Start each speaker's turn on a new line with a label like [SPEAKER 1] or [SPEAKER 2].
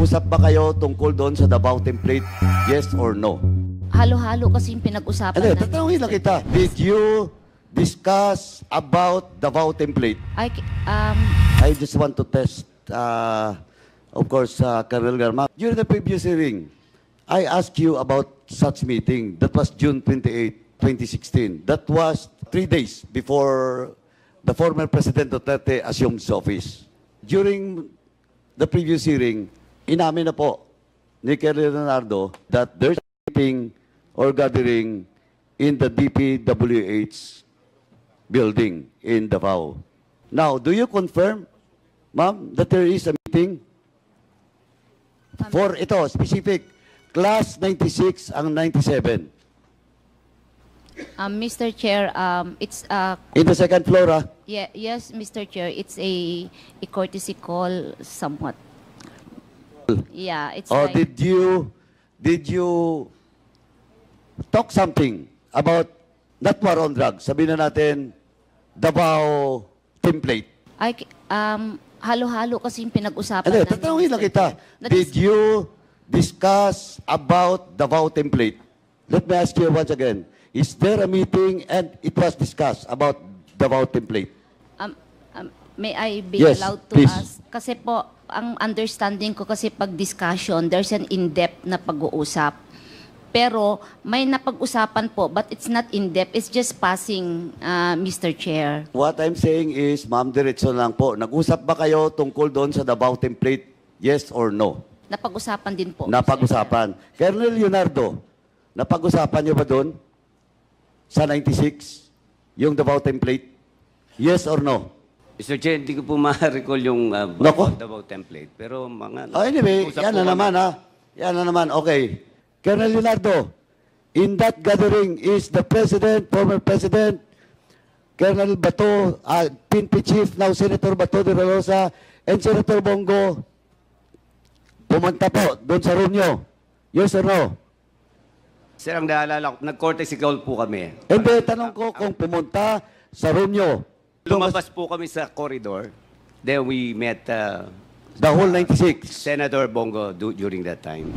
[SPEAKER 1] Nag-usap ba kayo tungkol doon sa Davao template? Yes or no?
[SPEAKER 2] Halo-halo kasi yung pinag-usapan
[SPEAKER 1] Ano,
[SPEAKER 2] namin.
[SPEAKER 1] tatanungin lang kita. Did you discuss about Davao template? I just want to test, of course, Colonel Garma. During the previous hearing, I asked you about such meeting. That was June 28, 2016. That was 3 days before the former President Duterte assumed his office. During the previous hearing, inamin na po ni Colonel Leonardo that there's a meeting or gathering in the DPWH building in Davao. Now, do you confirm, ma'am, that there is a meeting for ito, specific, class 96 ang 97?
[SPEAKER 2] Mr. Chair, it's
[SPEAKER 1] In the second floor, ah?
[SPEAKER 2] yes, Mr. Chair, it's a courtesy call somewhat. Yeah, it's
[SPEAKER 1] Or
[SPEAKER 2] like,
[SPEAKER 1] did you talk something about not war on drugs? Sabihin na natin, Davao template.
[SPEAKER 2] halo-halo kasi yung pinag-usapan
[SPEAKER 1] Ano,
[SPEAKER 2] namin.
[SPEAKER 1] tatanungin lang
[SPEAKER 2] Mr.
[SPEAKER 1] kita.
[SPEAKER 2] Chair.
[SPEAKER 1] Did you discuss about Davao template? Let me ask you once again. Is there a meeting and it was discussed about Davao template?
[SPEAKER 2] May I be
[SPEAKER 1] Yes,
[SPEAKER 2] allowed to
[SPEAKER 1] please.
[SPEAKER 2] ask? Kasi po, ang understanding ko kasi pag discussion, there's an in-depth na pag-uusap. Pero may napag-usapan po, but it's not in-depth. It's just passing, Mr. Chair.
[SPEAKER 1] What I'm saying is, ma'am, diretso lang po. Nag-usap ba kayo tungkol doon sa Davao template? Yes or no?
[SPEAKER 2] Napag-usapan din po.
[SPEAKER 1] Napag-usapan. Colonel Leonardo, napag-usapan niyo ba doon sa 96 yung Davao template? Yes or no?
[SPEAKER 3] Mr. Chair, hindi ko po ma-recall yung
[SPEAKER 1] Nako.
[SPEAKER 3] Davao template. Pero mga...
[SPEAKER 1] Oh, anyway,
[SPEAKER 3] usap
[SPEAKER 1] yan
[SPEAKER 3] po
[SPEAKER 1] na
[SPEAKER 3] kami.
[SPEAKER 1] naman, ha? Yan na naman, okay. Colonel Leonardo, in that gathering is the President, former President, Colonel Bato, PNP Chief, now Senator Bato de la Rosa, and Senator Bongo, pumunta po doon sa room nyo. Yes or no?
[SPEAKER 3] Sir, ang naalala ko, nag-courtesy call po kami.
[SPEAKER 1] Hindi, tanong ko kung pumunta sa room nyo.
[SPEAKER 3] Lumabas po kami sa corridor. Then we met
[SPEAKER 1] The whole 96.
[SPEAKER 3] Senator Bongo during that time.